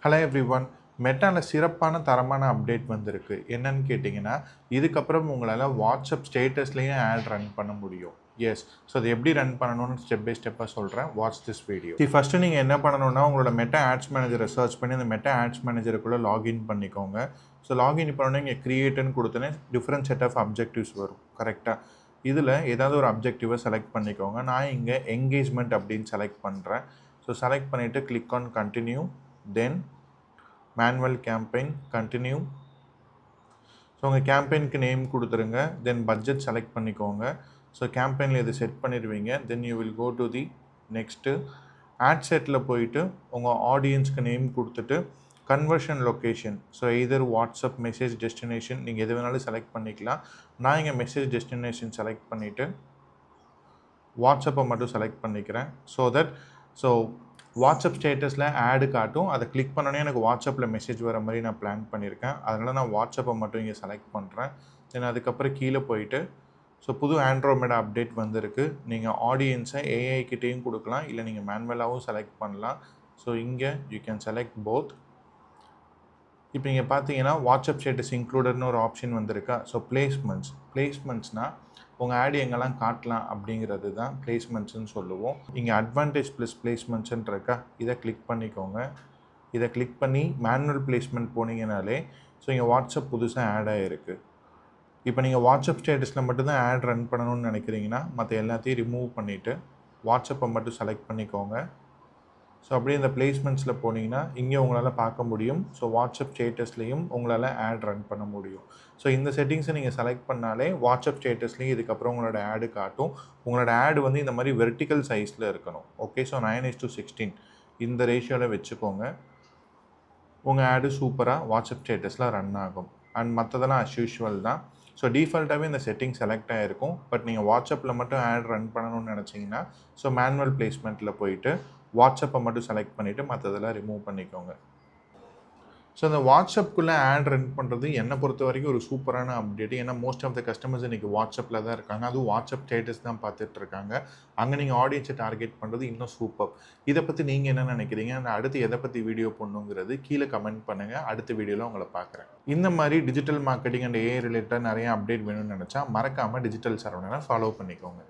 Hello everyone. மெட்டால சிறப்பான தரமான update வந்திருக்கு. என்னன்னு கேட்டிங்கன்னா, இதுக்கப்புறம் உங்களால வாட்ஸ்அப் ஸ்டேட்டஸ்லயும் ஆட் ரன் பண்ண முடியும். எஸ். ஸோ அது எப்படி ரன் பண்ணணும்னு ஸ்டெப் பை ஸ்டெப்பா சொல்றேன். Watch this video. ஃபர்ஸ்ட்டு நீங்க என்ன பண்ணணும்னா, உங்களோட மெட்டா ஆட்ஸ் மேனேஜரை சர்ச் பண்ணி அந்த மெட்டா ஆட்ஸ் மேனேஜருக்குள்ள லாகின் பண்ணிக்கோங்க. ஸோ லாகின் பண்ணோன்னே இங்கே கிரியேட்ன்னு கொடுத்தோன்னே டிஃப்ரெண்ட் செட் ஆஃப் அப்ஜெக்டிவ்ஸ் வரும். கரெக்ட்டா? இதில் ஏதாவது ஒரு அப்ஜெக்டிவை செலக்ட் பண்ணிக்கோங்க. நான் இங்கே என்கேஜ்மெண்ட் அப்படின்னு செலக்ட் பண்ணுறேன். ஸோ செலக்ட் பண்ணிவிட்டு click on continue. Then manual campaign continue. So உங்கள் கேம்பெயினுக்கு நேம் கொடுத்துருங்க. தென் பட்ஜெட் செலக்ட் பண்ணிக்கோங்க. ஸோ கேம்பெயினில் இது செட் பண்ணிடுவீங்க. Then you will go to the next ad செட்டில் போயிட்டு உங்கள் ஆடியன்ஸ்க்கு நேம் கொடுத்துட்டு conversion location. So either WhatsApp message destination நீங்கள் எது வேணாலும் செலக்ட் பண்ணிக்கலாம். நான் இங்கே மெசேஜ் டெஸ்டினேஷன் செலக்ட் பண்ணிவிட்டு வாட்ஸ்அப்பை மட்டும் செலக்ட் பண்ணிக்கிறேன். ஸோ வாட்ஸ்அப் ஸ்டேட்டஸில் ஆடு காட்டும். அதை கிளிக் பண்ணோன்னே எனக்கு வாட்ஸ்அப்பில் மெசேஜ் வர மாதிரி நான் பிளான் பண்ணியிருக்கேன். அதனால் நான் வாட்ஸ்அப்பை மட்டும் இங்கே செலக்ட் பண்ணுறேன். தென் அதுக்கப்புறம் கீழே போயிட்டு ஸோ புது ஆண்ட்ரோமேடா அப்டேட் வந்திருக்கு. நீங்கள் ஆடியன்ஸை ஏஐ கிட்டேயும் கொடுக்கலாம், இல்லை நீங்கள் மேனுவலாகவும் செலக்ட் பண்ணலாம். ஸோ இங்கே யூ கேன் செலக்ட் போத். இப்போ இங்கே பார்த்தீங்கன்னா வாட்ஸ்அப் ஸ்டேட்டஸ் இன்க்ளூடட்னு ஒரு ஆப்ஷன் வந்திருக்கா. ஸோ பிளேஸ்மெண்ட்ஸ்னால் உங்கள் ஆடு எங்கெல்லாம் காட்டலாம் அப்படிங்கிறது தான் பிளேஸ்மெண்ட்ஸ்ன்னு சொல்லுவோம். இங்கே அட்வான்டேஜ் ப்ளஸ் பிளேஸ்மெண்ட்ஸ்ன்னு இருக்கா, இதை கிளிக் பண்ணிக்கோங்க. இதை கிளிக் பண்ணி மேனுவல் பிளேஸ்மெண்ட் போனீங்கனாலே ஸோ இங்கே வாட்ஸ்அப் புதுசாக ஆட் ஆகிருக்கு. இப்போ நீங்கள் வாட்ஸ்அப் ஸ்டேட்டஸில் மட்டும்தான் ஆட் ரன் பண்ணணும்னு நினைக்கிறீங்கன்னா மற்ற எல்லாத்தையும் ரிமூவ் பண்ணிவிட்டு வாட்ஸ்அப்பை மட்டும் செலக்ட் பண்ணிக்கோங்க. ஸோ அப்படியே இந்த பிளேஸ்மெண்ட்ஸில் போனீங்கன்னா இங்கே உங்களால் பார்க்க முடியும். ஸோ வாட்ஸ்அப் ஸ்டேட்டஸ்லேயும் உங்களால் ஆட் ரன் பண்ண முடியும். ஸோ இந்த செட்டிங்ஸை நீங்கள் செலக்ட் பண்ணாலே வாட்ஸ்அப் ஸ்டேட்டஸ்லேயும் இதுக்கப்புறம் உங்களோட ஆடு காட்டும். உங்களோட ஆடு வந்து இந்த மாதிரி வெர்டிக்கல் சைஸில் இருக்கணும். ஓகே. ஸோ 9:16 இந்த ரேஷியோவில் வச்சுக்கோங்க. உங்கள் ஆடு சூப்பராக வாட்ஸ்அப் ஸ்டேட்டஸில் ரன் ஆகும். அண்ட் மற்றதெல்லாம் அஸ் யூஷுவல் தான். ஸோ டிஃபால்ட்டாகவே இந்த செட்டிங் செலக்ட் ஆகிருக்கும். பட் நீங்கள் வாட்ஸ்அப்பில் மட்டும் ஆட் ரன் பண்ணணும்னு நினச்சிங்கன்னா ஸோ மேனுவல் பிளேஸ்மெண்ட்டில் போயிட்டு வாட்ஸ்அப்பை மட்டும் செலக்ட் பண்ணிவிட்டு மற்றதெல்லாம் ரிமூவ் பண்ணிக்கோங்க. ஸோ இந்த வாட்ஸ்அப்புக்குள்ளே ஆட் ரன் பண்ணுறது என்னை பொறுத்த வரைக்கும் ஒரு சூப்பரான அப்டேட். ஏன்னா மோஸ்ட் ஆஃப் த கஸ்டமர்ஸ் இன்றைக்கி வாட்ஸ்அப்பில் தான் இருக்காங்க. அதுவும் வாட்ஸ்அப் ஸ்டேட்டஸ் தான் பார்த்துட்டு இருக்காங்க. அங்கே நீங்கள் ஆடியன்ஸை டார்கெட் பண்ணுறது இன்னும் சூப்பர். இதை பற்றி நீங்கள் என்ன நினைக்கிறீங்க? நான் அடுத்து எதை பற்றி வீடியோ பண்ணுங்கிறது கீழே கமெண்ட் பண்ணுங்கள். அடுத்த வீடியோவில் உங்களை பார்க்குறேன். இந்த மாதிரி digital marketing and AI related நிறைய அப்டேட் வேணும்னு நினச்சா மறக்காமல் டிஜிட்டல் சரவணனை ஃபாலோ பண்ணிக்கோங்க.